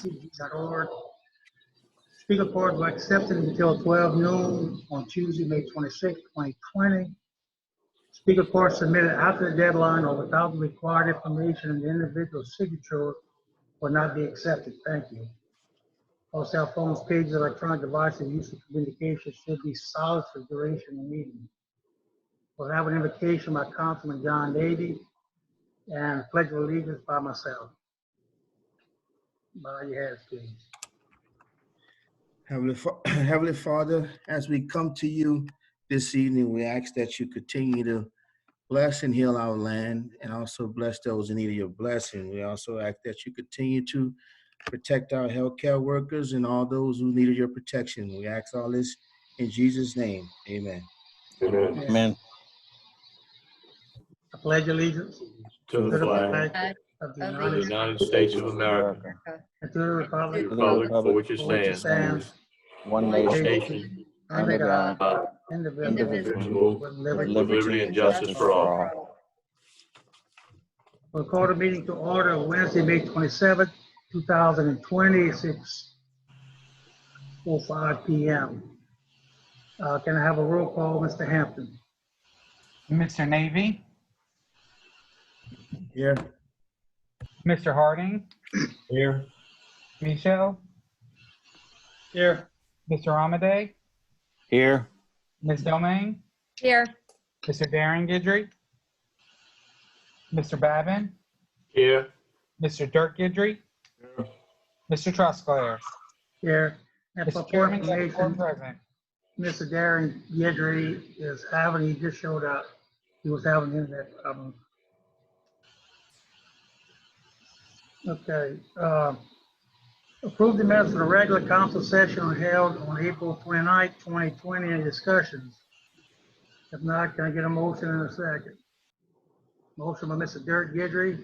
cg.org. Speaker cards were accepted until 12 noon on Tuesday, May 26, 2020. Speaker cards submitted after the deadline or without the required information in the individual signature will not be accepted. Thank you. All cell phones, pages, electronic devices used for communication should be silent for the duration of the meeting. We'll have an invocation by Councilman John Davy and a pledge of allegiance by myself. Bow your heads, please. Heavenly Father, as we come to you this evening, we ask that you continue to bless and heal our land and also bless those in need of your blessing. We also ask that you continue to protect our healthcare workers and all those who needed your protection. We ask all this in Jesus' name. Amen. Amen. Amen. I pledge allegiance To the flag of the of the United States of America, and to the republic for which it for which it stands, stands, one nation, under God, indivisible, indivisible, with with liberty and justice for all. We'll call the meeting to order Wednesday, May 27th, 2020, 6:05 p.m. Can I have a roll call, Mr. Hampton? Mr. Navy, Here. Mr. Harding, Here. Michelle, Here. Mr. Amade, Here. Ms. Domingue, Here. Mr. Darren Guidry, Mr. Babin, Here. Mr. Dirk Guidry, Mr. Trusclair. Here. And for Mr. Chairman, four information, present. Mr. Darren Guidry he just showed up. He was having internet problems. Okay. Approve the minutes for the regular council session held on April 29th, 2020, and discussions. If not, can I get a motion in a second? Motion by Mr. Dirk Guidry,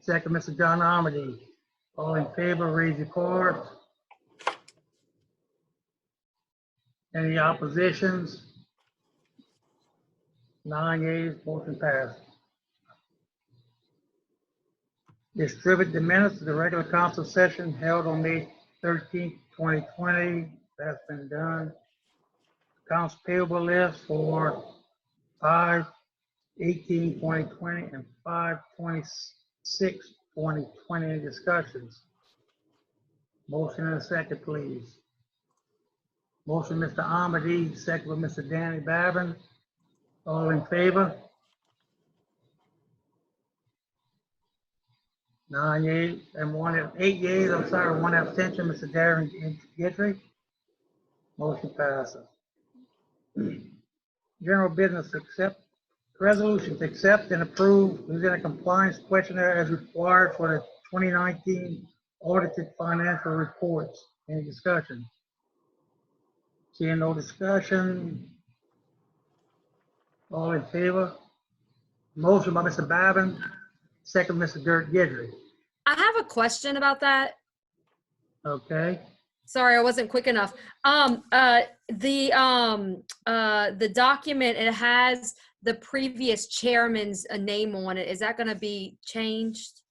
second Mr. John Amady. All in favor, raise your card. Any oppositions? 9 yeas, motion passed. Distribute the minutes of the regular council session held on May 13th, 2020. That's been done. Accounts payable list for 5/18/2020 and 5/26/2020 discussions. Motion in a second, please. Motion, Mr. Amady, second by Mr. Danny Babin. All in favor? 9 yeas and 8 yeas, one abstention, Mr. Darren Guidry. Motion passes. General business, resolutions, accept and approve Lieutenant Compliance Questionnaire as required for the 2019 audited financial reports. Any discussion? Seeing no discussion. All in favor? Motion by Mr. Babin, second Mr. Dirk Guidry. I have a question about that. Okay. Sorry, I wasn't quick enough. The document, it has the previous chairman's name on it. Is that going to be changed?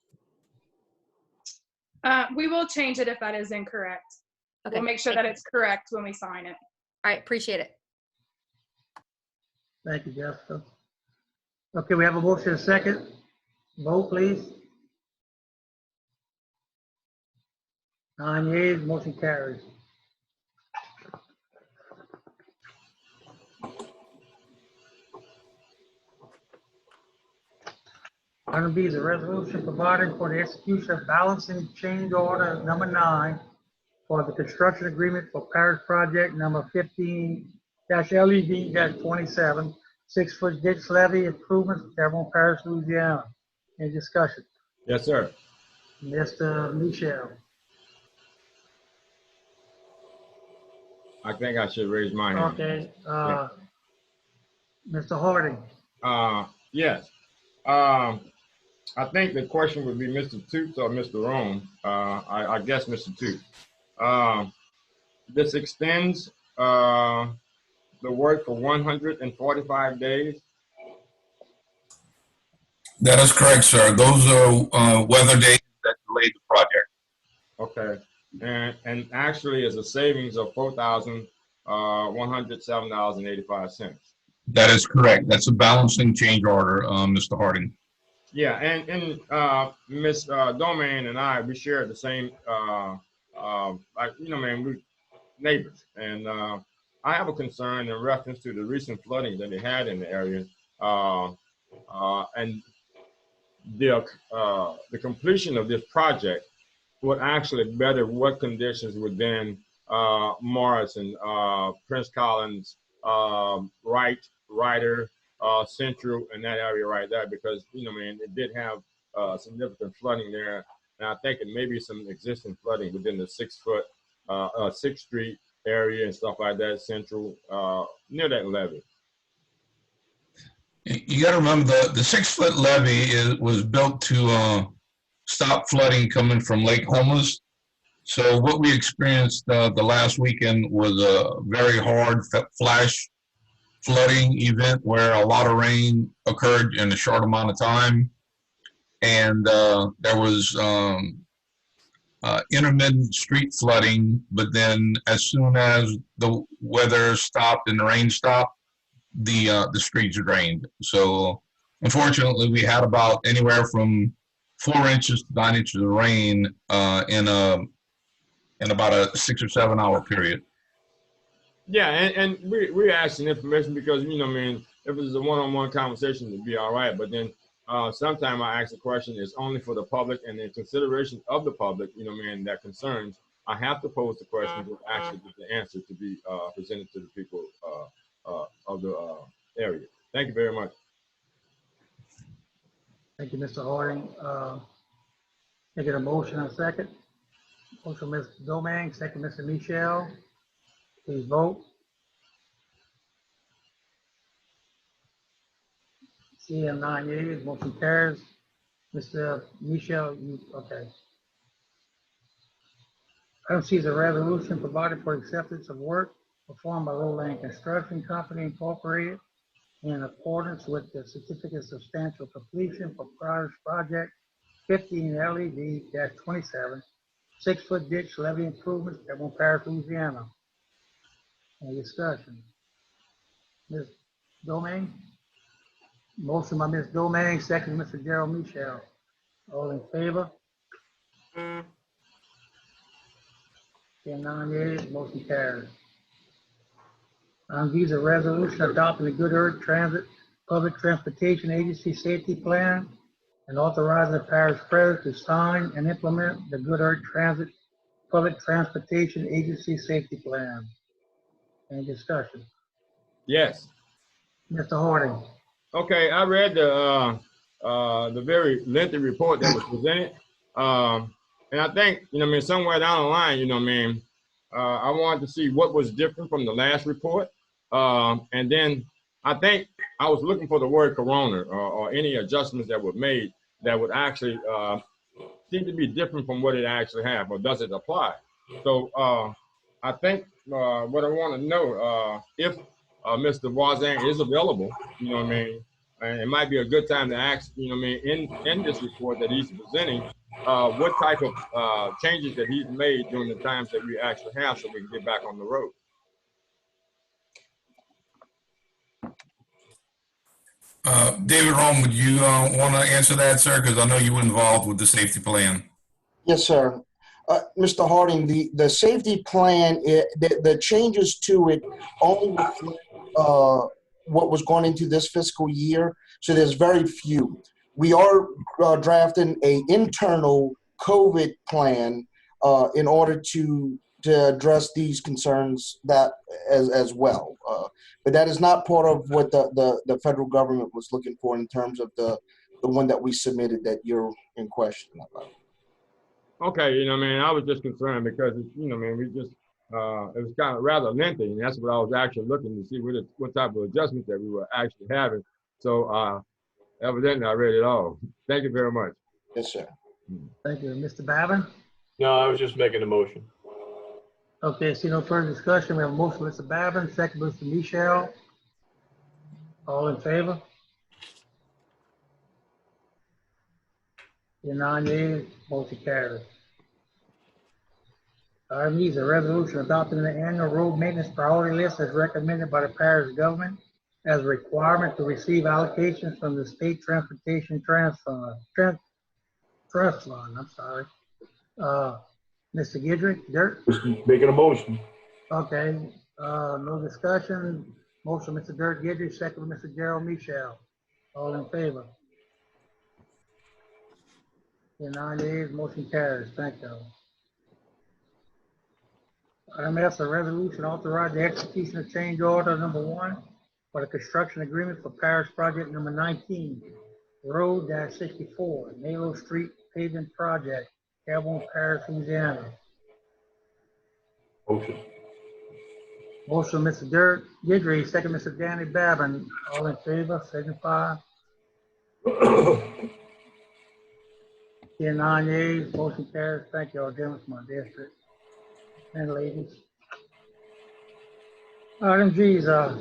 We will change it if that is incorrect. Okay. We'll make sure that it's correct when we sign it. All right, appreciate it. Thank you, Jessica. Okay, we have a motion, a second. Vote, please. 9 yeas, motion carries. Item B is a resolution providing for the execution of balancing change order number 9 for the construction agreement for Parish Project number 15-LED-27, 6-foot ditch levee improvements, Terrebonne Parish, Louisiana. Any discussion? Yes, sir. Mr. Michel. I think I should raise my hand. Okay. Mr. Harding. Yes. I think the question would be Mr. Toots or Mr. Rome. I guess Mr. Toots. This extends the work for 145 days. That is correct, sir. Those are weather days that delayed the project. Okay. and actually is a savings of $4,107.85. That is correct. That's a balancing change order, Mr. Harding. Yeah, and Ms. Domain and I, we share the same, like, man, we neighbors. And I have a concern in reference to the recent flooding that they had in the area. And the completion of this project would actually better what conditions within Morrison, Prince Collins, Ryder, Central, and that area right there, because man, it did have significant flooding there, and I think it may be some existing flooding within the 6th Street area and stuff like that, Central, near that levee. You got to remember the 6-foot levee was built to stop flooding coming from Lake Homeless. So what we experienced the last weekend was a very hard flash flooding event where a lot of rain occurred in a short amount of time. And there was intermittent street flooding, but then as soon as the weather stopped and the rain stopped, the streets drained. So unfortunately, we had about anywhere from 4 inches to 9 inches of rain in about a 6 or 7 hour period. Yeah, and we're asking information because man, if it's a one-on-one conversation, it'd be all right. But then sometimes I ask the question is only for the public, and in consideration of the public, man, that concerns, I have to pose the question to actually get the answer to be presented to the people of the area. Thank you very much. Thank you, Mr. Harding. Can I get a motion and a second? Motion, Mr. Domingue, second, Mr. Michelle. Please vote. Seeing 9 yeas, motion carries. Mr. Michelle, okay. Item C is a resolution providing for acceptance of work performed by Lowland Construction Company Incorporated in accordance with the certificate of substantial completion for project 15 LED-27, 6-foot ditch levee improvements at Terrebonne Parish, Louisiana. Any discussion? Ms. Domingue? Motion by Ms. Domingue, second Mr. Gerald Michelle. All in favor? Seeing 9 yeas, motion carries. These are resolution adopting the Good Earth Transit Public Transportation Agency Safety Plan and authorizing the parish president to sign and implement the Good Earth Transit Public Transportation Agency Safety Plan. Any discussion? Yes. Mr. Harding. Okay, I read the very lengthy report that was presented, and I think somewhere down the line, I wanted to see what was different from the last report, and then I think I was looking for the word corona or any adjustments that were made that would actually seem to be different from what it actually has, or does it apply? So I think what I want to know if Mr. Voisin is available, and it might be a good time to ask, in this report that he's presenting, what type of changes that he's made during the times that we actually have so we can get back on the road. David Rome, would you want to answer that, sir? Because I know you were involved with the safety plan. Yes, sir. Mr. Harding, the safety plan, the changes to it only reflect what was going into this fiscal year, so there's very few. We are drafting an internal COVID plan in order to address these concerns that as well. But that is not part of what the federal government was looking for in terms of the one that we submitted that you're in question about. Okay, I was just concerned because, we just, it was kind of rather lengthy, and that's what I was actually looking to see what type of adjustments that we were actually having. So evidently I read it all. Thank you very much. Yes, sir. Thank you. Mr. Babin? No, I was just making a motion. Okay, see no further discussion. We have a motion, Mr. Babin, second, Mr. Michelle. All in favor? Your 9 yeas, motion carries. Item E is a resolution adopting the annual road maintenance priority list as recommended by the parish government as a requirement to receive allocations from the state transportation trust fund, I'm sorry. Mr. Gidry, Dirk? Just making a motion. Okay, no discussion. Motion, Mr. Dirk Gidry, second, Mr. Gerald Michelle. All in favor? The 9 ayes, motion carries. Thank you. Item F, a resolution authorizing the execution of change order number 1 for the construction agreement for parish project number 19, Road -64, Nalo Street paving project, Terrebonne Parish, Louisiana. Motion. Motion, Mr. Dirk Gidry, second, Mr. Danny Babin. All in favor, signify. Here 9 ayes, motion carries. Thank you all, gentlemen, from my district and ladies. Item G is a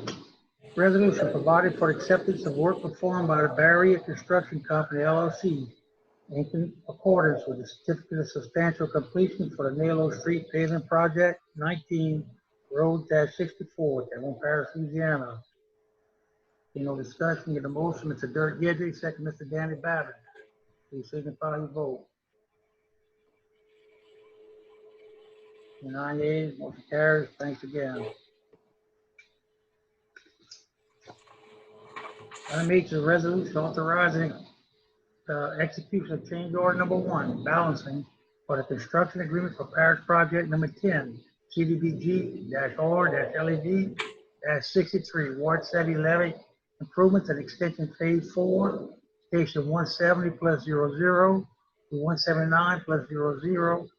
resolution providing for acceptance of work performed by the Barrier Construction Company LLC in accordance with the certificate of substantial completion for the Nalo Street paving project 19 Road -64, Terrebonne Parish, Louisiana. No discussion, get a motion, Mr. Dirk Gidry, second, Mr. Danny Babin. Please signify your vote. 9 ayes, motion carries. Thanks again. Item H is a resolution authorizing execution of change order number 1, balancing for the construction agreement for parish project number 10, CDBG-R-LED-63, Ward 70 levy improvements and extension phase 4, station 170 +00 to 179 +00,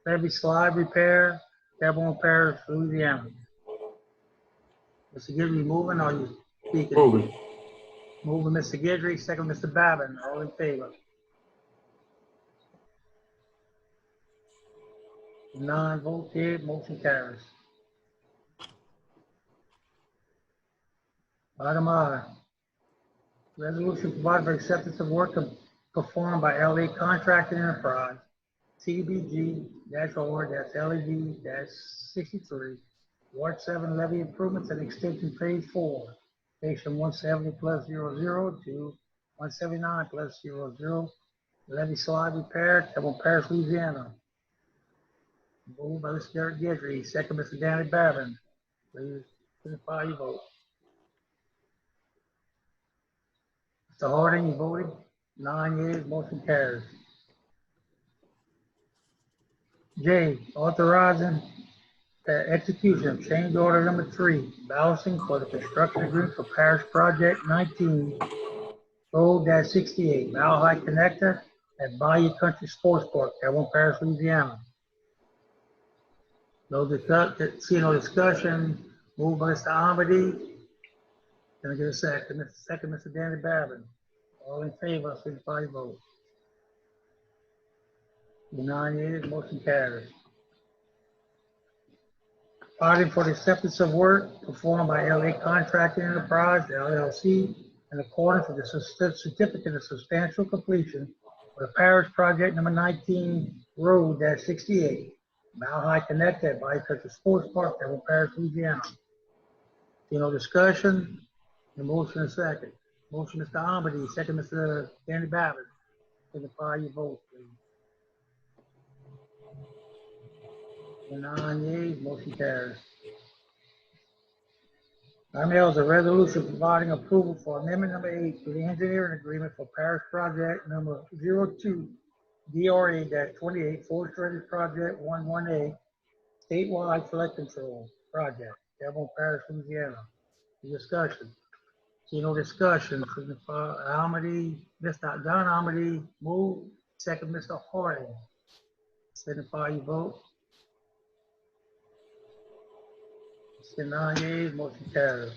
levy slide repair, Terrebonne Parish, Louisiana. Mr. Gidry, moving or you speaking? Moving. Moving, Mr. Gidry, second, Mr. Babin. All in favor? 9 votes here, motion carries. Item I, resolution providing for acceptance of work performed by LA Contracting Enterprise, CDBG-R-LED-63, Ward 7 levy improvements and extension phase 4, station 170 +00 to 179 +00, levy slide repair, Terrebonne Parish, Louisiana. Moved by Mr. Derek Gidry, second, Mr. Danny Babin. Please signify your vote. Mr. Harding, you voted? 9 yeas, motion carries. J, authorizing the execution of change order number 3, balancing for the construction agreement for Parish Project 19, Road -68, Mile High Connector at Bayou Country Sports Park, Terrebonne Parish, Louisiana. No discussion. Moved by Mr. Amity. Can I get a second? Second, Mr. Danny Babin. All in favor, signify your vote. 9 yeas, motion carries. Filing for the acceptance of work performed by LA Contracting Enterprise, LLC, in accordance with the certificate of substantial completion for the Parish Project number 19, Road -68, Mile High Connect at Bayou Country Sports Park, Terrebonne Parish, Louisiana. No discussion. The motion is second. Motion, Mr. Amity, second, Mr. Danny Babin. Signify your vote, please. 9 yeas, motion carries. Item L is a resolution providing approval for amendment number 8 to the engineering agreement for Parish Project number 02, DRA-28, Forest Ready Project 11A, statewide flood control project, Terrebonne Parish, Louisiana. Discussion. See no discussion. Amity, Mr. Don Amity, move. Second, Mr. Harding. Signify your vote. 9 yeas, motion carries.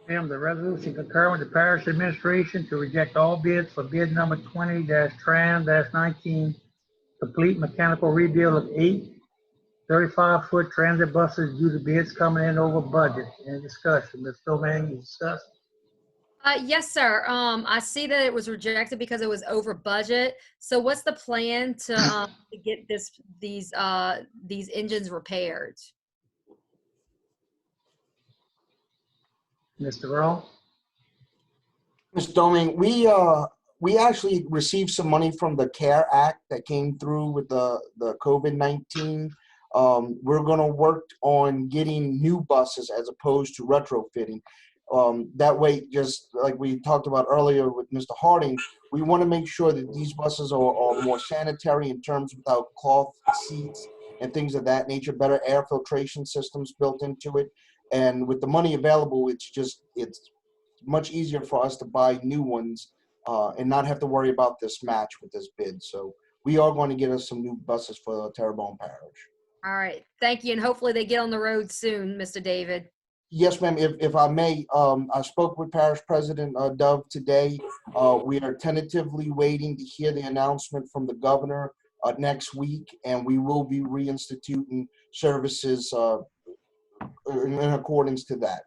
M, the resolution concurring with the parish administration to reject all bids for bid number 20-Tran-19, complete mechanical rebuild of 8 35-foot transit buses due to bids coming in over budget. Any discussion? Ms. Domingue, you discuss? Yes, sir. I see that it was rejected because it was over budget. So what's the plan to get these engines repaired? Mr. Rowe? Ms. Domingue, we actually received some money from the CARE Act that came through with the COVID-19. We're going to work on getting new buses as opposed to retrofitting. That way, just like we talked about earlier with Mr. Harding, we want to make sure that these buses are more sanitary in terms without cloth seats and things of that nature, better air filtration systems built into it. And with the money available, it's much easier for us to buy new ones and not have to worry about this match with this bid. So we are going to get us some new buses for Terrebonne Parish. All right. Thank you. And hopefully they get on the road soon, Mr. David. Yes, ma'am. If I may, I spoke with Parish President Dove today. We are tentatively waiting to hear the announcement from the governor next week, and we will be reinstituting services in accordance to that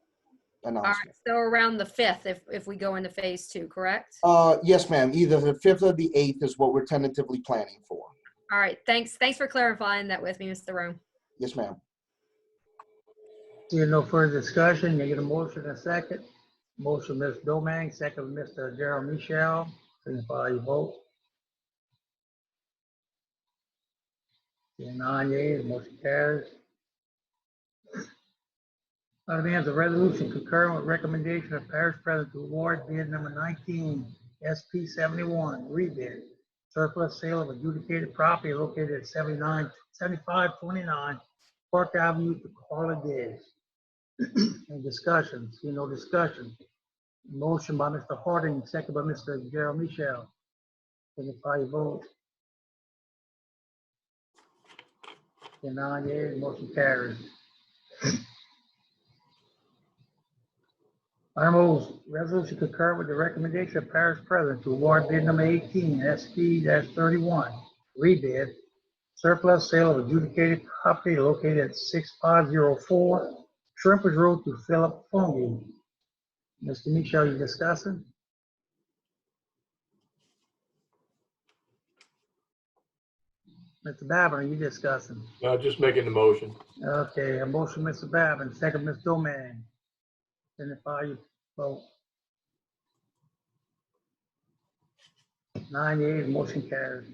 All right. announcement. So around the 5th, if we go into phase 2, correct? Yes, ma'am. Either the 5th or the 8th is what we're tentatively planning for. All right. Thanks for clarifying that with me, Mr. Rowe. Yes, ma'am. Seeing no further discussion, you get a motion and a second. Motion, Ms. Domingue, second, Mr. Gerald Michelle. Signify your vote. Seeing none yeas, motion carries. Item E is a resolution concurring with recommendation of Parish President to award bid number 19, SP 71, rebid, surplus sale of adjudicated property located at 7529 Park Avenue, Decatur Days. Any discussion? See no discussion. Motion by Mr. Harding, second by Mr. Gerald Michelle. Signify your vote. Seeing none yeas, motion carries. Item O is resolution concurrent with the recommendation of Parish President to award bid number 18, SP-31, rebid, surplus sale of adjudicated property located at 6504 Shrimpers Road to Philip Fungi. Mr. Michelle, you discussing? Mr. Babin, are you discussing? No, just making the motion. Okay, a motion, Mr. Babin, second, Ms. Domingue. Signify your vote. 9 yeas, motion carries.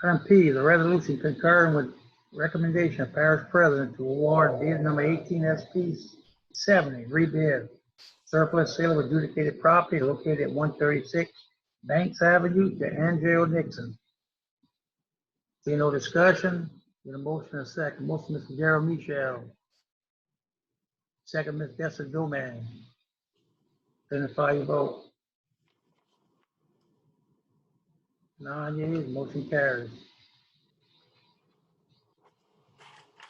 Item P, the resolution concurring with recommendation of Parish President to award bid number 18 SP 70, rebid, surplus sale of adjudicated property located at 136 Banks Avenue to Angelo Nixon. See no discussion, get a motion and a second. Motion, Mr. Gerald Michelle. Second, Ms. Dessa Domingue. Signify your vote. 9 yeas, motion carries.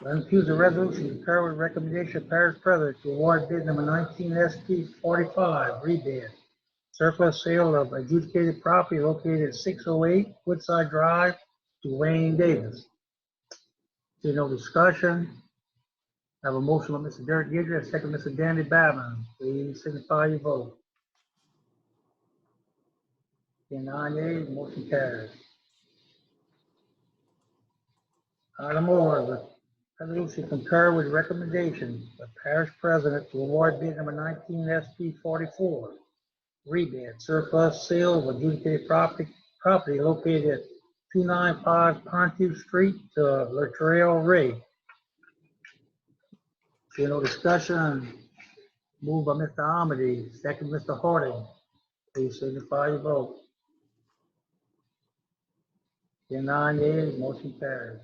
Item Q is a resolution concurring with recommendation of Parish President to award bid number 19 SP 45, rebid, surplus sale of adjudicated property located at 608 Woodside Drive to Wayne Davis. See no discussion. I have a motion by Mr. Derek Gidry, a second Mr. Danny Babin. Please signify your vote. In 9 yeas, motion carries. Item O is a resolution concur with recommendation of Parish President to award bid number 19 SP 44, rebid, surplus sale of adjudicated property located at 295 Ponte Street to Latrell Ray. See no discussion. Moved by Mr. Amity, second Mr. Harding. Please signify your vote. In 9 yeas, motion carries.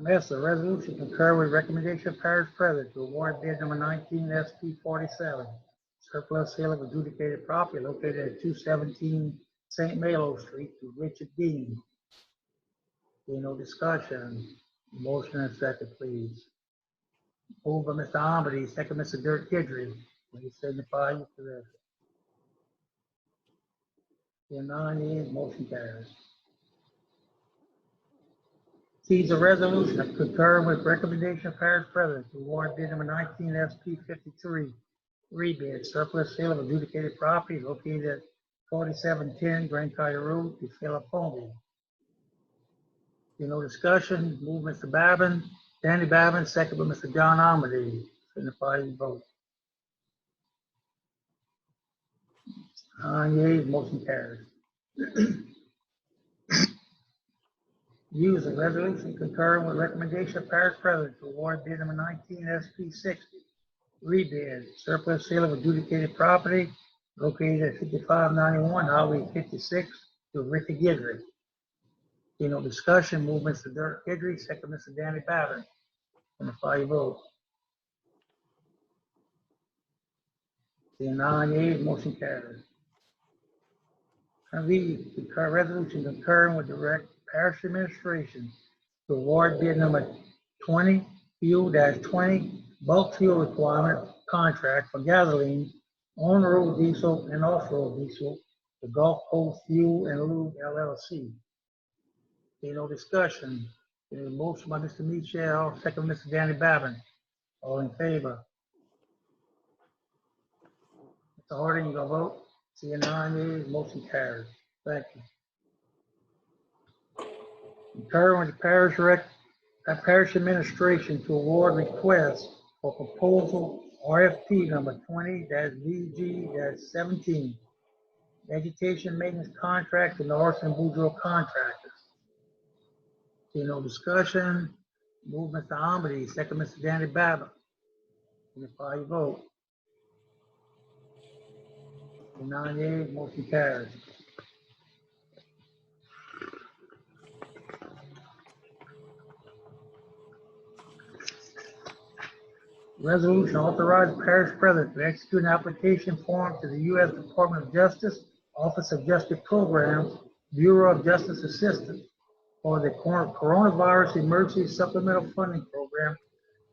Yes, the resolution concur with recommendation of Parish President to award bid number 19 SP 47, surplus sale of adjudicated property located at 217 St. Malo Street to Richard Dean. See no discussion. Motion and second, please. Moved by Mr. Amity, second Mr. Dirk Gidry. Please signify your position. In 9 yeas, motion carries. C is a resolution of concurring with recommendation of Parish President to award bid number 19 SP 53 rebid surplus sale of adjudicated property located at 4710 Grand County Road to Philip Fondy. No discussion. Move Mr. Babin, Danny Babin, second by Mr. John Armady. Signify your vote. Yeas, motion carries. Use a resolution concurring with recommendation of Parish President to award bid number 19 SP 60 rebid surplus sale of adjudicated property located at 5591 Highway 56 to Ricky Gidry. No discussion. Move Mr. Dirk Gidry, second Mr. Danny Babin. Signify your vote. Seeing none yeas, motion carries. Concur resolution concurring with the parish administration to award bid number 20 fuel-20 bulk fuel requirement contract for gasoline, on-road diesel and off-road diesel, the Gulf Coast Fuel and Lube LLC. No discussion. Motion by Mr. Michelle, second Mr. Danny Babin. All in favor? Mr. Harding, you gonna vote? Seeing none yeas, motion carries. Thank you. Concurring with the parish administration to award request for proposal RFP number 20-VG-17 vegetation maintenance contract to Norris and Boudreaux contractors. No discussion. Move Mr. Amity, second Mr. Danny Babin. Signify your vote. 9 yeas, motion carries. Resolution authorizing parish president to execute an application form to the U.S. Department of Justice, Office of Justice Programs, Bureau of Justice Assistance for the Coronavirus Emergency Supplemental Funding Program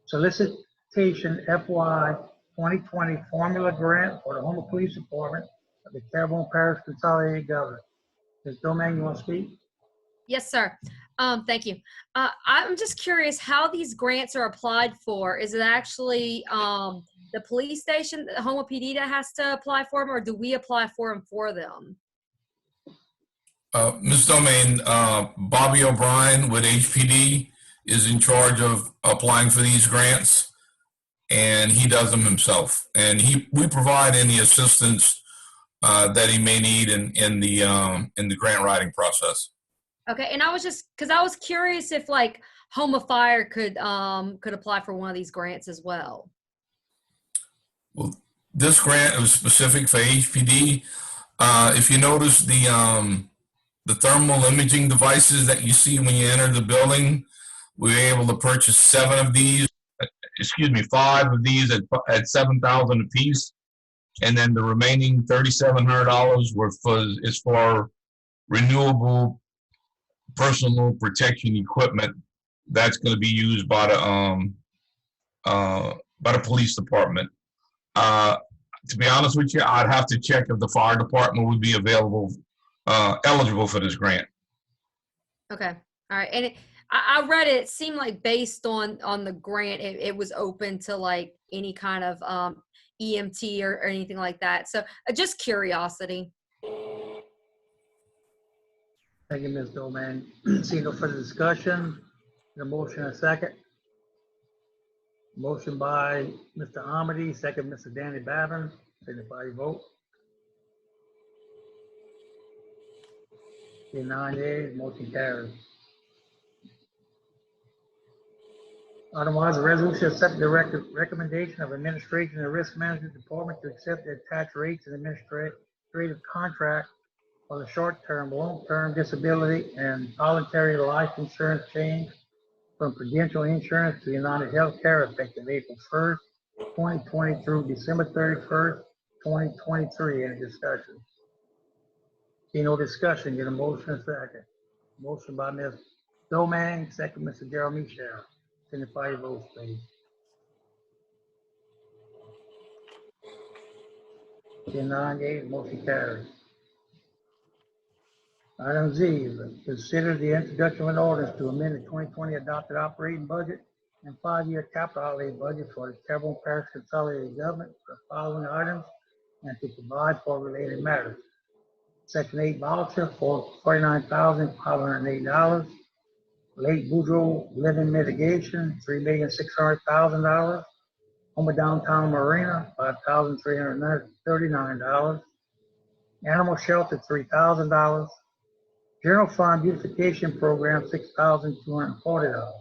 solicitation FY 2020 formula grant for the Houma Police Department of the Terrebonne Parish Consolidated Government. Ms. Domingue, you want to speak? Yes, sir. Thank you. I'm just curious how these grants are applied for. Is it actually the police station, the Houma PD that has to apply for them, or do we apply for them for them? Ms. Domain, Bobby O'Brien with HPD is in charge of applying for these grants, and he does them himself. And we provide any assistance that he may need in the grant writing process. Okay, and I was just because I was curious if like Houma Fire could apply for one of these grants as well. Well, this grant was specific for HPD. If you notice the thermal imaging devices that you see when you enter the building, we were able to purchase 5 of these at $7,000 a piece, and then the remaining $3,700 is for renewable personal protection equipment that's going to be used by the police department. To be honest with you, I'd have to check if the fire department would be eligible for this grant. Okay, all right. And I read it seemed like based on the grant, it was open to like any kind of EMT or anything like that. So just curiosity. Thank you, Ms. Domingue. See no further discussion. The motion and second. Motion by Mr. Amity, second Mr. Danny Babin. Signify your vote. 9 yeas, motion carries. Otherwise, a resolution accepting the recommendation of Administration and Risk Management Department to accept the attached rates and administrative contract for the short-term, long-term disability and voluntary life insurance change from Prudential Insurance to United Healthcare effective April 1st, 2020 through December 31st, 2023. Any discussion? See no discussion, get a motion and second. Motion by Ms. Domingue, second Mr. Gerald Michel. Signify your votes, please. 9 yeas, motion carries. Item Z, consider the introduction of an ordinance to amend the 2020 adopted operating budget and 5-year capital outlay budget for the Terrebonne Parish Consolidated Government for the following items and to provide for related matters. Section 8 voucher for $49,508. Lake Boudreaux Living Mitigation, $3,600,000. Home of Downtown Marina, $5,339. Animal Shelter, $3,000. General Fund Beautification Program, $6,240.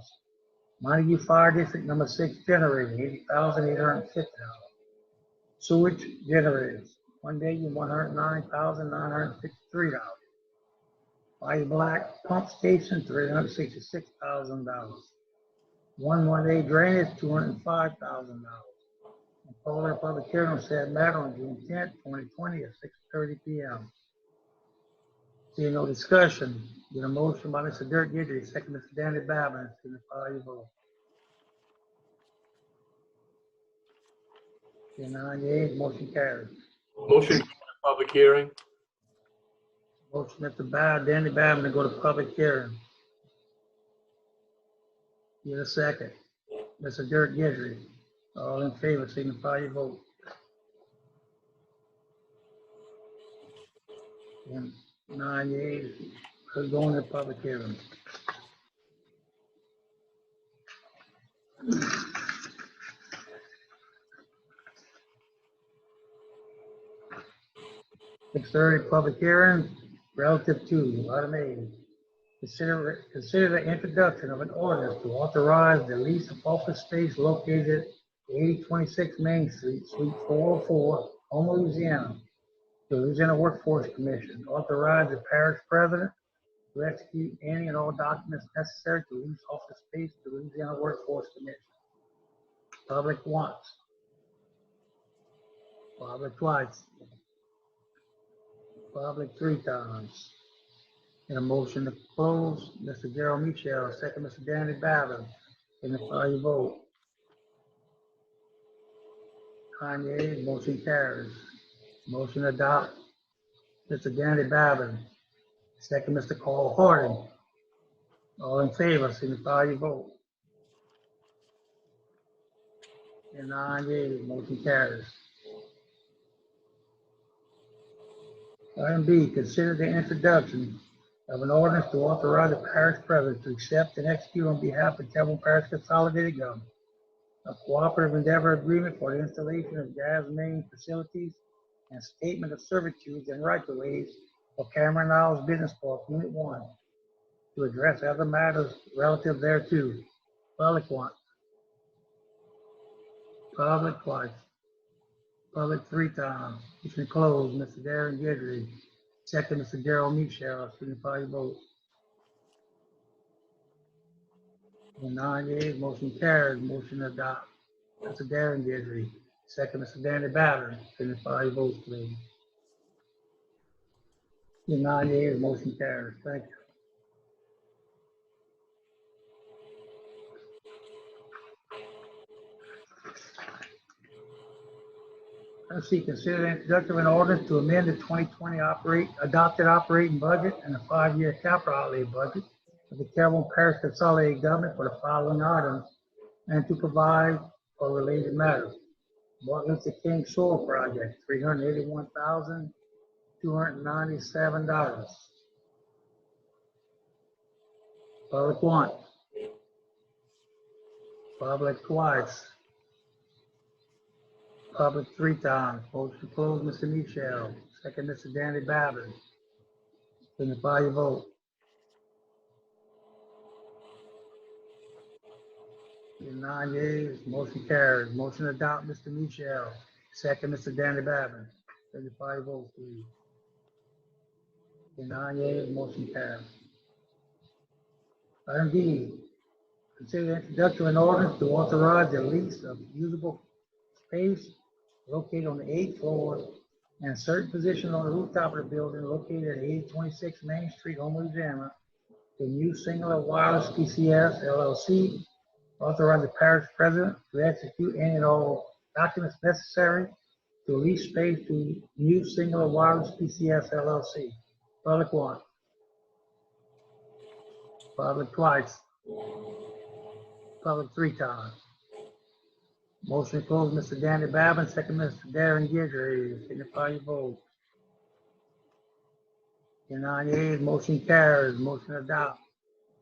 Montague Fire District Number 6 generator, $80,850. Sewage generators, $1,109,953. White Black Pump Station, $366,000. 118 Drainage, $205,000. And call a public hearing on said matter on June 10th, 2020 at 6:30 p.m. Seeing no discussion, get a motion by Mr. Dirk Gidry, second Mr. Danny Babin, signify your vote. 9 yeas, motion carries. Motion to public hearing. Motion Mr. Danny Babin to go to public hearing. Get a second. Mr. Dirk Gidry, all in favor, signify your vote. And 9 yeas, we're going to public hearing. Six 6:30 public hearing relative to item A. Consider the introduction of an ordinance to authorize the lease of office space located at 8026 Main Street, Suite 404, Houma, Louisiana. The Louisiana Workforce Commission authorize the parish president to execute any and all documents necessary to lease office space to the Louisiana Workforce Commission. Public once. Public twice. Public 3 times. And a motion to close, Mr. Gerald Michelle, second Mr. Danny Babin. Signify your vote. Kanye, motion carries. Motion to adopt, Mr. Danny Babin, second Mr. Carl Harding. All in favor, signify your vote. And 9 yeas, motion carries. Item B, consider the introduction of an ordinance to authorize the parish president to accept and execute on behalf of Terrebonne Parish Consolidated Government a cooperative endeavor agreement for the installation of gas main facilities and statement of servitudes and right-of-ways for Cameron Isles Business Park Unit 1 to address other matters relative thereto. Public one. Public twice. Public 3 times. Motion closed, Mr. Darren Gidry. Second, Mr. Gerald Michelle, signify your vote. And 9 yeas, motion carries, motion to adopt. Mr. Darren Gidry. Second, Mr. Danny Babin, signify your vote, please. And 9 yeas, motion carries. Thank you. Let's see, consider the introduction of an ordinance to amend the 2020 adopted operating budget and the 5-year capital outlay budget of the Terrebonne Parish Consolidated Government for the following items and to provide for related matters. Martin Luther King Soil Project, $381,297. Public one. Public twice. Public 3 times. Motion closed, Mr. Michelle. Second, Mr. Danny Babin. Signify your vote. In 9 yeas, motion carries. Motion to adopt, Mr. Michelle. Second, Mr. Danny Babin. Signify your vote, please. In 9 yeas, motion carries. Item D, consider the introduction of an ordinance to authorize the lease of usable space located on the 8th floor and certain position on the rooftop of the building located at 826 Main Street, Houma, Louisiana. The new singular wireless PCS LLC authorize the parish president to execute any and all documents necessary to lease space to new singular wireless PCS LLC. Public one. Public twice. Public 3 times. Motion to close, Mr. Danny Babin, second Mr. Darren Gidry. Signify your vote. 9 yeas, motion carries, motion adopt.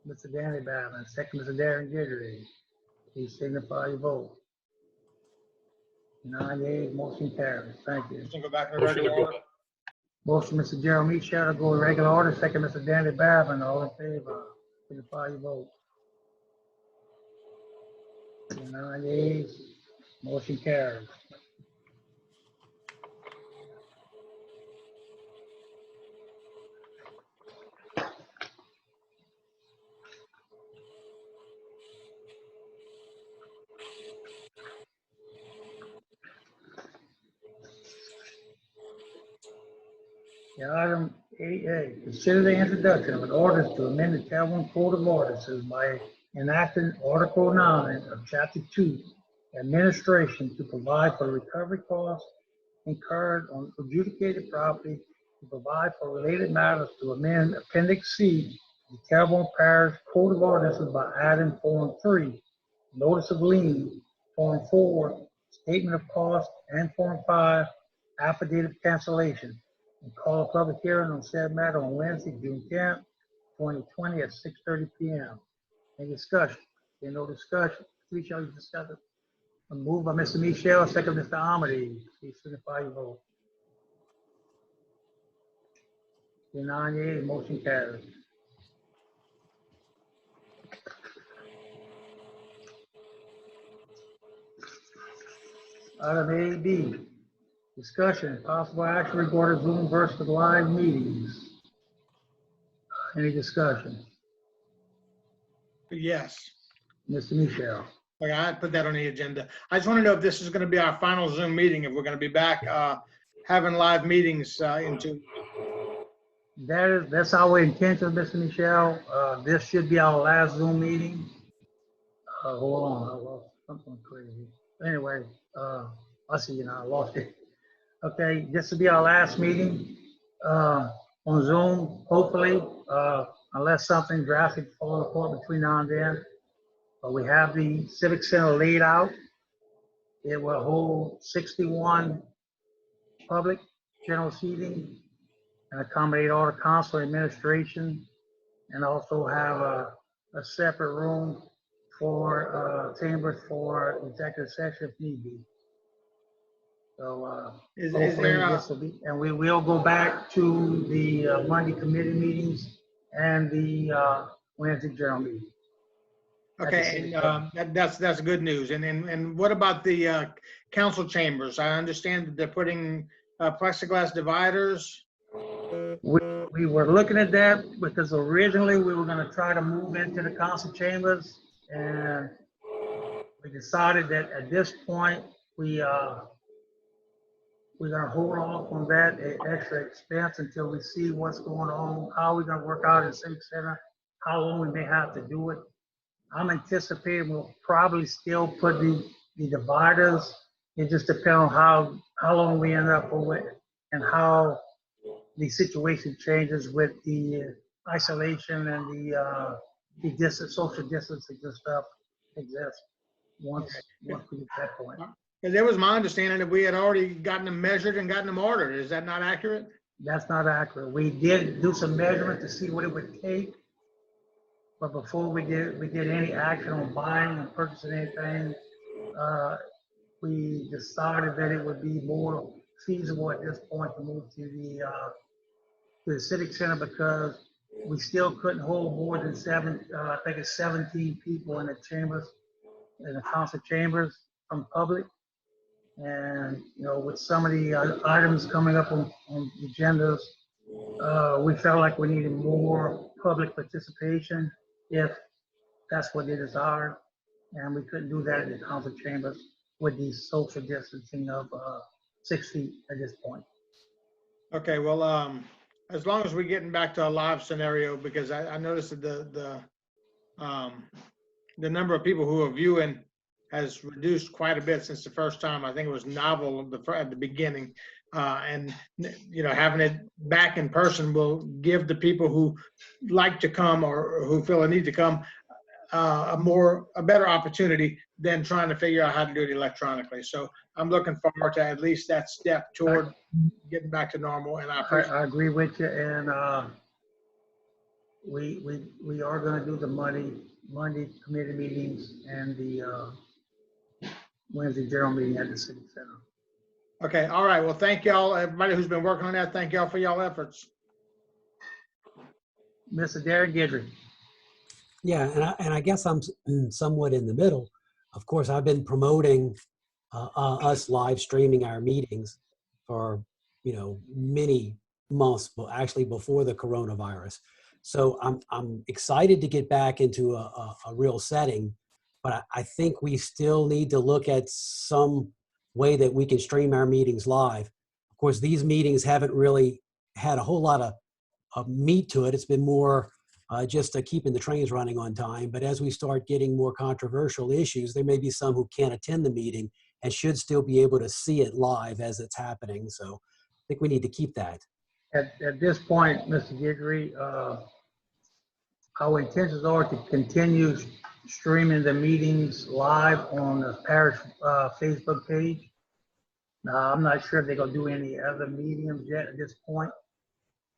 Mr. Danny Babin, second Mr. Darren Gidry. Please signify your vote. 9 yeas, motion carries. Thank you. Motion go back to Motion to regular go. order. Motion, Mr. Jeremy Michelle, to go in regular order, second Mr. Danny Babin, all in favor. Signify your vote. 9 yeas, motion carries. Item 8A, consider the introduction of an ordinance to amend the Terrebonne Code of Ordinances by enacting Article 9 of Chapter 2, Administration, to provide for recovery costs incurred on adjudicated property, to provide for related matters, to amend Appendix C of the Terrebonne Parish Code of Ordinances by adding Form 3, Notice of Lien, Form 4, Statement of Cost, and Form 5, Affidavit of Cancellation, and call a public hearing on said matter on Wednesday, June 10th, 2020 at 6:30 p.m. Any discussion? There's no discussion. Please shall you discuss it. A move by Mr. Michelle, second Mr. Amity. Please signify your vote. 9 yeas, motion carries. Item 8B, discussion, possible action regarding Zoom versus live meetings. Any discussion? Yes. Mr. Michelle. Okay, I put that on the agenda. I just want to know if this is going to be our final Zoom meeting, if we're going to be back having live meetings into. That's our intention, Mr. Michelle. This should be our last Zoom meeting. Hold on, I lost something crazy. Anyway, I see you now, I lost it. Okay, this will be our last meeting on Zoom, hopefully, unless something drastic falls apart between now and then. But we have the Civic Center laid out. It will hold 61 public general seating and accommodate all the council administration, and also have a separate room for chambers for executive session if need be. So Is hopefully there this will be, and we will go back to the Monday committee meetings and the Wednesday general meeting. okay, and that's good news. And what about the council chambers? I understand that they're putting plexiglass dividers. We were looking at that because originally we were going to try to move into the council chambers, and we decided that at this point we're going to hold off on that extra expense until we see what's going on, how we're going to work out in Civic Center, how long we may have to do it. I'm anticipating we'll probably still put the dividers. It just depends on how long we end up with and how the situation changes with the isolation and the distance, social distancing and stuff exists once we get to that point. Because it was my understanding that we had already gotten them measured and gotten them ordered. Is that not accurate? That's not accurate. We did do some measurement to see what it would take, but before we did any action on buying and purchasing anything, we decided that it would be more feasible at this point to move to the Civic Center, because we still couldn't hold more than 17 people in the chambers, in the council chambers from public. And, with some of the items coming up on the agendas, we felt like we needed more public participation if that's what they desired. And we couldn't do that in the council chambers with the social distancing of 6 feet at this point. Okay, well, as long as we're getting back to a live scenario, because I noticed that the number of people who are viewing has reduced quite a bit since the first time. I think it was novel at the beginning. And, having it back in person will give the people who like to come or who feel a need to come a better opportunity than trying to figure out how to do it electronically. So I'm looking forward to at least that step toward getting back to normal. And I agree with you, and we are gonna do the Monday committee meetings and the Wednesday general meeting at the city center. Okay, all right. Well, thank y'all, everybody who's been working on that. Thank y'all for y'all efforts. Mr. Darren Gidry. Yeah, and I guess I'm somewhat in the middle. Of course, I've been promoting us live streaming our meetings for many months, but actually before the coronavirus. So I'm excited to get back into a real setting, but I think we still need to look at some way that we can stream our meetings live. Of course, these meetings haven't really had a whole lot of meat to it. It's been more just keeping the trains running on time. But as we start getting more controversial issues, there may be some who can't attend the meeting and should still be able to see it live as it's happening. So I think we need to keep that. At this point, Mr. Gidry, our intentions are to continue streaming the meetings live on the parish Facebook page. Now, I'm not sure if they're gonna do any other mediums yet at this point,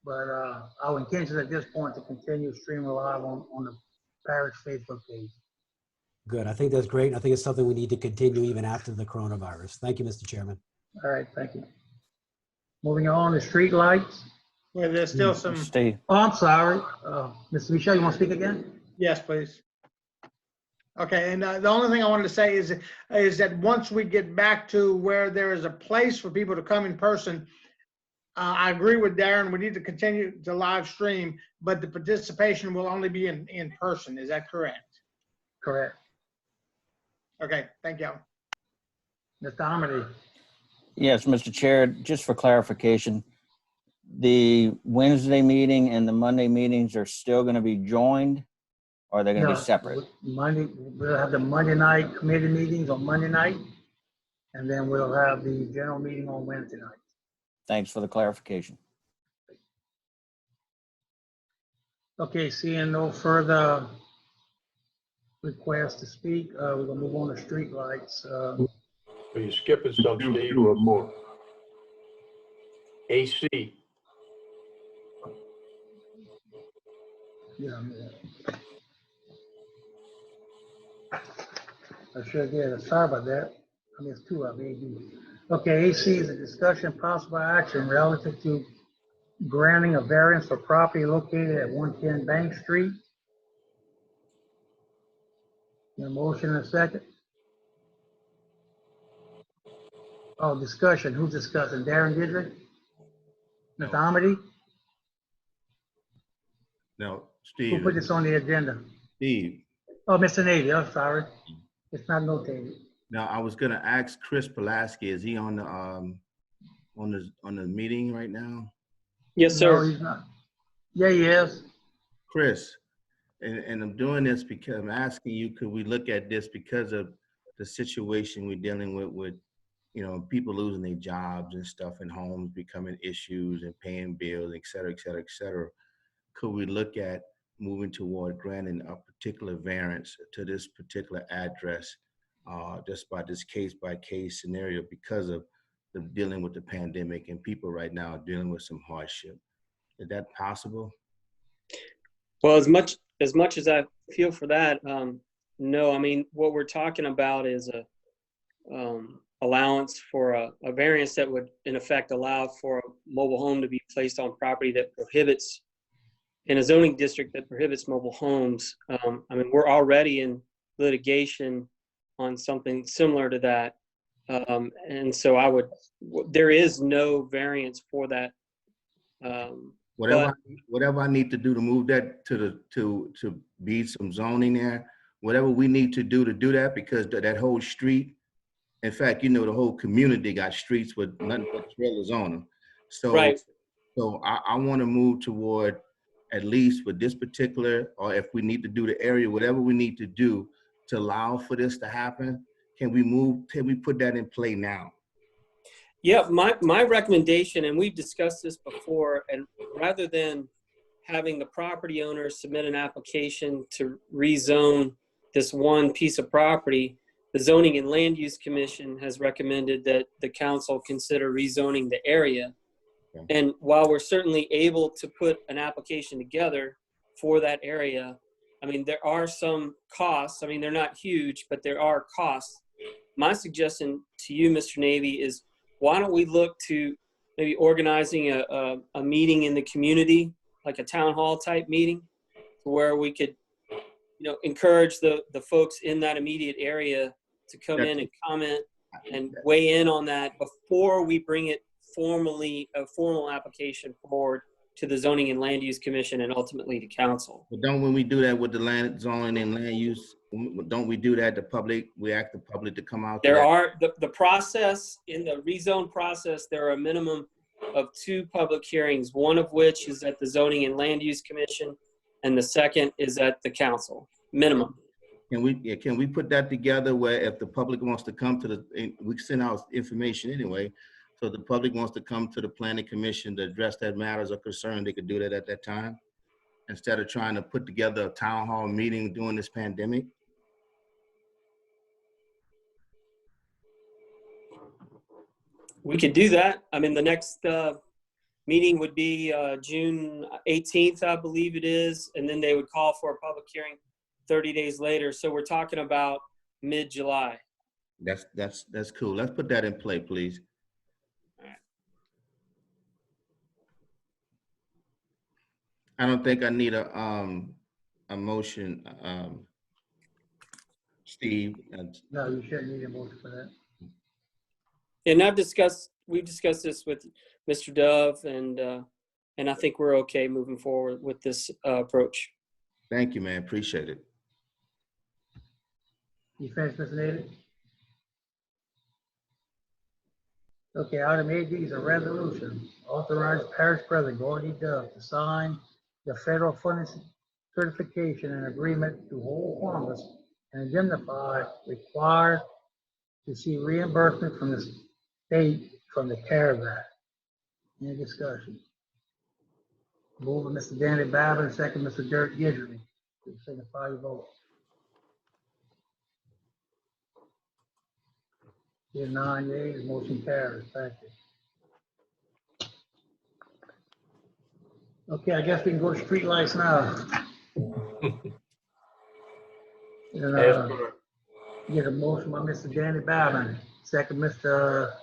but our intention at this point to continue streaming live on the parish Facebook page. Good. I think that's great. I think it's something we need to continue even after the coronavirus. Thank you, Mr. Chairman. All right, thank you. Moving on to street lights. Well, there's still some, Steve. Oh, I'm sorry. Mr. Michelle, you want to speak again? yes, please. Okay, and the only thing I wanted to say is that once we get back to where there is a place for people to come in person, I agree with Darren, we need to continue to live stream, but the participation will only be in person. Is that correct? Correct. Okay, thank you. Mr. Amity. Yes, Mr. Chair, just for clarification, the Wednesday meeting and the Monday meetings are still going to be joined, or they're going to be separate? Monday, we'll have the Monday night committee meetings on Monday night, and then we'll have the general meeting on Wednesday night. Thanks for the clarification. Okay, seeing no further requests to speak, we're gonna move on to street lights. Are you skipping some, Steve, or more? AC. Yeah, I sure did. Sorry about that. I mean, it's two of them. Okay, AC is a discussion possible action relative to granting a variance for property located at 110 Bank Street. A motion and a second. Oh, discussion. Who's discussing? Darren Gidry? Mr. Amity? No, Who Steve. put this on the agenda? Steve. Oh, Mr. Navy, I'm sorry. It's not notated. Now, I was gonna ask Chris Pulaski, is he on the meeting right now? Yes, No, sir. he's not. Yeah, he is. Chris, and I'm doing this because I'm asking you, could we look at this because of the situation we're dealing with people losing their jobs and stuff and homes becoming issues and paying bills, et cetera, et cetera, et cetera. Could we look at moving toward granting a particular variance to this particular address just by this case-by-case scenario because of the dealing with the pandemic and people right now are dealing with some hardship? Is that possible? Well, as much as I feel for that, no. I mean, what we're talking about is a allowance for a variance that would, in effect, allow for a mobile home to be placed on property that prohibits, in a zoning district that prohibits mobile homes. I mean, we're already in litigation on something similar to that. And so there is no variance for that. Whatever I need to do to move that to be some zoning there, whatever we need to do that, because that whole street, in fact, the whole community got streets with nothing but trailers on them. So, right. So I want to move toward, at least with this particular, or if we need to do the area, whatever we need to do to allow for this to happen, can we put that in play now? Yeah, my recommendation, and we've discussed this before, and rather than having the property owner submit an application to rezone this one piece of property, the Zoning and Land Use Commission has recommended that the council consider rezoning the area. Okay. And while we're certainly able to put an application together for that area, I mean, there are some costs. I mean, they're not huge, but there are costs. My suggestion to you, Mr. Navy, is why don't we look to maybe organizing a meeting in the community, like a town hall type meeting, where we could, encourage the folks in that immediate area to come in and comment and weigh in on that before we bring it a formal application forward to the Zoning and Land Use Commission and ultimately to council. But when we do that with the land zoning and land use, don't we do that we ask the public to come out? There are, the process, in the rezone process, there are a minimum of 2 public hearings, one of which is at the Zoning and Land Use Commission, and the second is at the council, minimum. Can we put that together where if the public wants to come we send out information anyway, so if the public wants to come to the planning commission to address that matters of concern, they could do that at that time, instead of trying to put together a town hall meeting during this pandemic? We could do that. I mean, the next meeting would be June 18th, I believe it is, and then they would call for a public hearing 30 days later. So we're talking about mid-July. That's cool. Let's put that in play, please. All right. I don't think I need a motion, Steve. No, you shouldn't need a motion for that. And we've discussed this with Mr. Dove, and I think we're okay moving forward with this approach. Thank you, man. Appreciate it. You finished, Mr. Navy? Okay, item 8D is a resolution. Authorize Parish President Gordy Dove to sign the federal funding certification and agreement to hold harmless and indemnify required to see reimbursement from the state from the CARES Act. Any discussion? Moved by Mr. Danny Babin, second Mr. Dirk Gidry. Please signify your vote. Here 9 yeas, motion carries. Thank you. Okay, I guess we can go to street lights now. And, get a motion by Mr. Danny Babin, second Mr.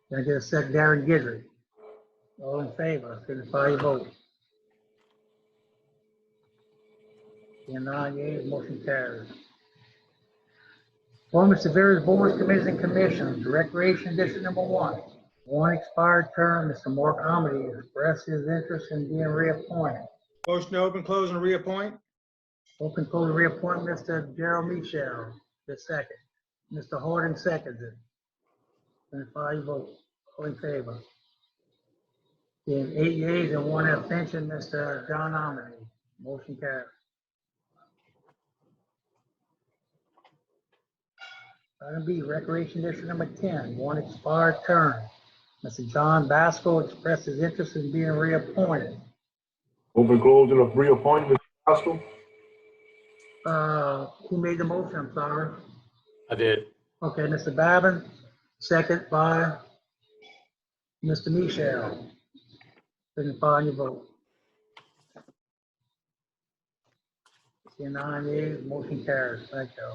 Can I get a second, Darren Gidry? All in favor, signify your vote. Here 9 yeas, motion carries. Appointments to various boards, committees, and commissions. Recreation District number 1. One expired term, Mr. Mark Amity expressed his interest in being reappointed. Motion to open, close, and reappoint. Open, close, reappoint Mr. Gerald Michelle, the second. Mr. Horton seconds it. Signify your vote. All in favor. Being 8 yeas and 1 abstention, Mr. John Amity. Motion carries. Item B, Recreation District number 10, one expired term. Mr. John Basco expressed his interest in being reappointed. Open, closing of reappointment, Pascal? Who made the motion? I'm sorry. I did. Okay, Mr. Babin, second by Mr. Michelle. Signify your vote. See 9 yeas, motion carries. Thank you.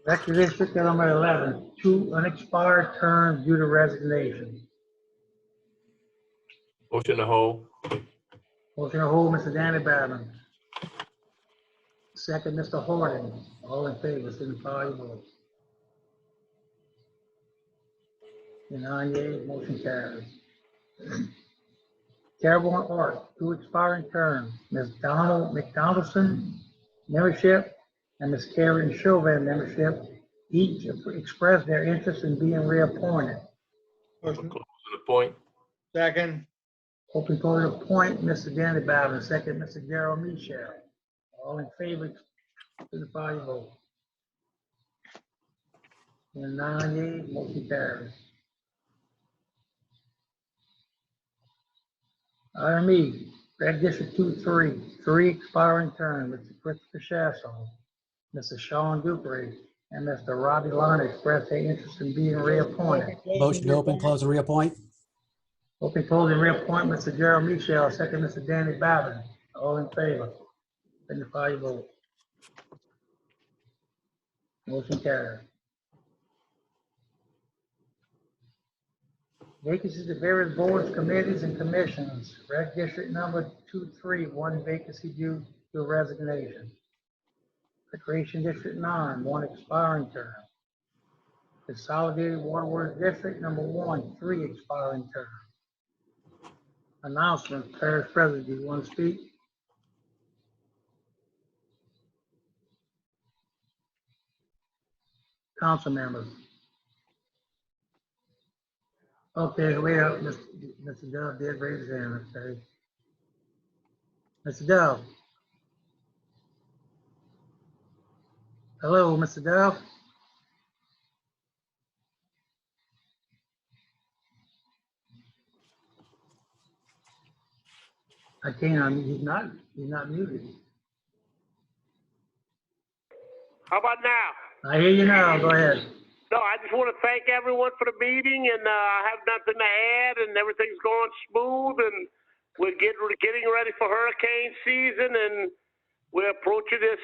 Recreation District number 11, 2 unexpired terms due to resignation. Motion to hold. Motion to hold, Mr. Danny Babin. Second, Mr. Horton. All in favor, signify your vote. 9 yeas, motion carries. Terrebonne Art, 2 expiring terms. Ms. Donald McDonaldson, membership, and Ms. Karen Chauvin, membership, each expressed their interest in being reappointed. Motion, Closing the point. second. Open for the appoint Mr. Danny Babin, second Mr. Gerald Michelle. All in favor, signify your vote. And 9 yeas, motion carries. Item E, Red District 2-3, 3 expiring term, Mr. Christopher Shasso, Mr. Sean Dupree, and Mr. Robbie Lyon expressed their interest in being reappointed. Motion to open, close, and reappoint. Open, close, and reappoint Mr. Gerald Michelle, second Mr. Danny Babin. All in favor, signify your vote. Motion carries. Vacancies of various boards, committees, and commissions. Red District number 2-3, 1 vacancy due to resignation. Recreation District 9, 1 expiring term. Consolidated Waterworks District number 1, 3 expiring term. Announcement, Parish President, do you want to speak? Council members. Okay, wait up, Mr. Dove did raise his hand, okay. Mr. Dove. Hello, Mr. Dove. I can't, he's not muted. How about now? I hear you now, go ahead. No, I just want to thank everyone for the meeting, and I have nothing to add, and everything's going smooth, and we're getting ready for hurricane season, and we're approaching this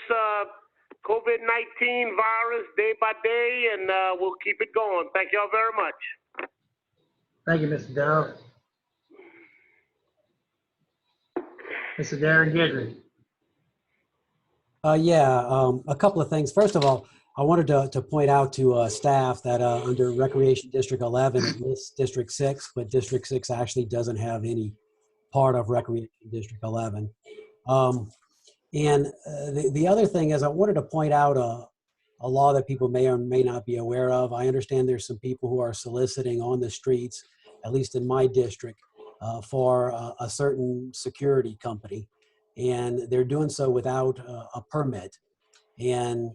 COVID-19 virus day by day, and we'll keep it going. Thank y'all very much. Thank you, Mr. Dove. Mr. Darren Gidry. A couple of things. First of all, I wanted to point out to staff that under Recreation District 11, it lists District 6, but District 6 actually doesn't have any part of Recreation District 11. The other thing is I wanted to point out a law that people may or may not be aware of. I understand there's some people who are soliciting on the streets, at least in my district, for a certain security company, and they're doing so without a permit. And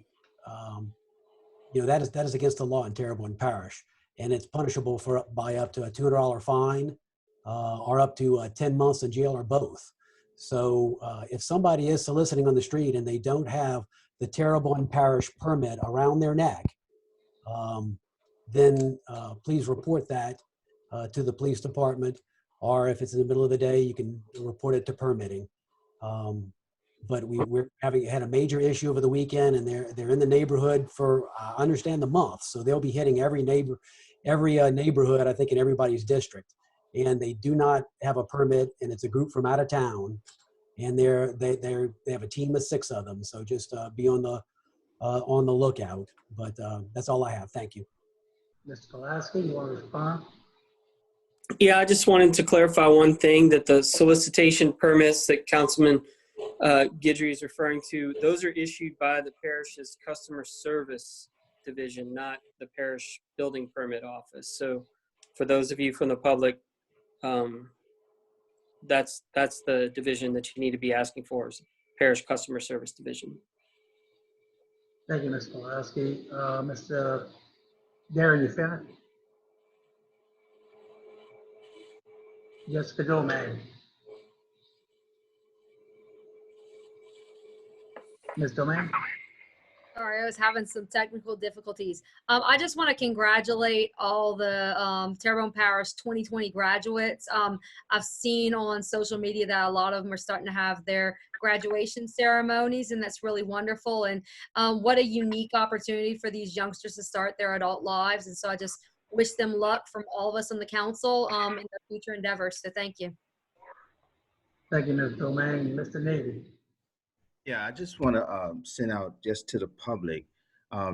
that is against the law in Terrebonne Parish, and it's punishable by up to a $200 fine or up to 10 months in jail or both. So if somebody is soliciting on the street and they don't have the Terrebonne Parish permit around their neck, then please report that to the police department, or if it's in the middle of the day, you can report it to permitting. But we're had a major issue over the weekend, and they're in the neighborhood for I understand the month, so they'll be hitting every neighborhood, I think, in everybody's district, and they do not have a permit, and it's a group from out of town, and they have a team of 6 of them. So just be on the lookout. But that's all I have. Thank you. Mr. Pulaski, you want to respond? Yeah, I just wanted to clarify one thing, that the solicitation permits that Councilman Guidry is referring to, those are issued by the parish's customer service division, not the parish building permit office. So for those of you from the public, that's the division that you need to be asking for, is parish customer service division. Thank you, Mr. Pulaski. Mr. Darren, you finished? Jessica Domingue. Ms. Domingue? Sorry, I was having some technical difficulties. I just want to congratulate all the Terrebonne Parish 2020 graduates. I've seen on social media that a lot of them are starting to have their graduation ceremonies, and that's really wonderful. And what a unique opportunity for these youngsters to start their adult lives. And so I just wish them luck from all of us on the council in their future endeavors. So thank you. Thank you, Ms. Domingue. Mr. Navy? Yeah, I just want to send out just to the public,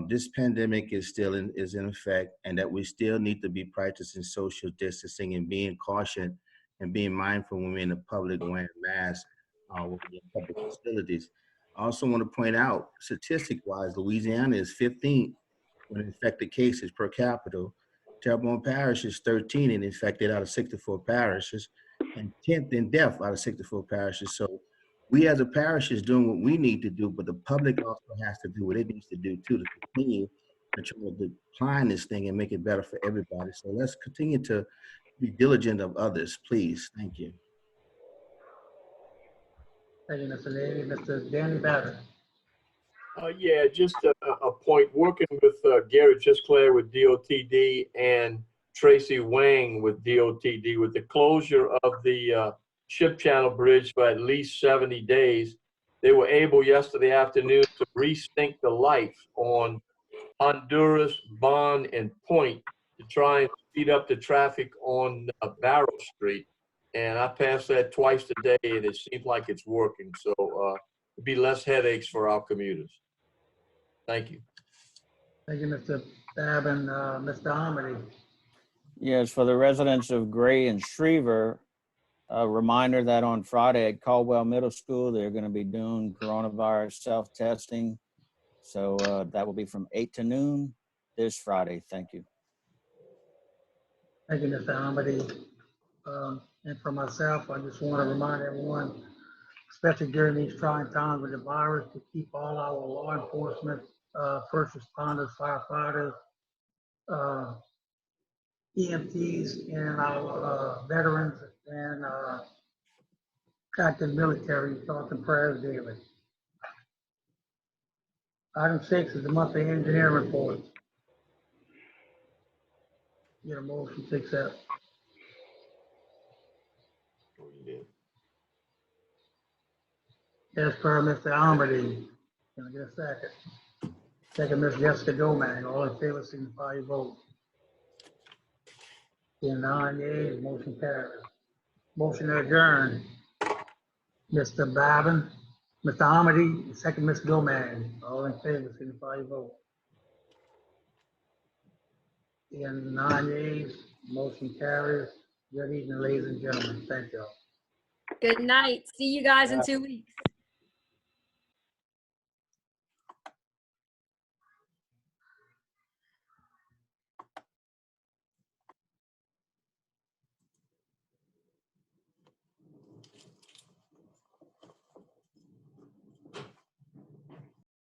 this pandemic is still in effect, and that we still need to be practicing social distancing and being cautious and being mindful when we're in the public wearing masks within public facilities. I also want to point out, statistic-wise, Louisiana is 15th when infected cases per capita. Terrebonne Parish is 13 and infected out of 64 parishes. and 10th in death out of 64 parishes. So we as a parish is doing what we need to do, but the public also has to do what it needs to do too, to continue to try to decline this thing and make it better for everybody. So let's continue to be diligent of others, please. Thank you. Thank you, Mr. Lady. Mr. Danny Babbitt. Yeah, just a point. Working with Garrett Justclair with DOTD and Tracy Wang with DOTD, with the closure of the Ship Channel Bridge for at least 70 days, they were able yesterday afternoon to resync the lights on Honduras, Bond, and Point to try and speed up the traffic on Barrow Street. And I passed that twice today, and it seems like it's working. So it'll be less headaches for our commuters. Thank you. Thank you, Mr. Babin. Mr. Amity. Yes, for the residents of Gray and Shriever, a reminder that on Friday at Caldwell Middle School, they're going to be doing coronavirus self-testing. So that will be from 8 to noon this Friday. Thank you. Thank you, Mr. Amity. And for myself, I just want to remind everyone, especially during these trying times with the virus, to keep all our law enforcement, first responders, firefighters, EMTs, and our veterans and active military thoughts and prayers daily. Item 6 is the monthly engineering report. Get a motion to accept. As per Mr. Amity. Can I get a second? Second, Ms. Jessica Domang. All in favor, signify your vote. 9 yeas, motion carries. Motion to adjourn. Mr. Babin, Mr. Amity, second, Ms. Domang. All in favor, signify your vote. 9 yeas, motion carries. Good evening, ladies and gentlemen. Thank you all. Good night. See you guys in 2 weeks.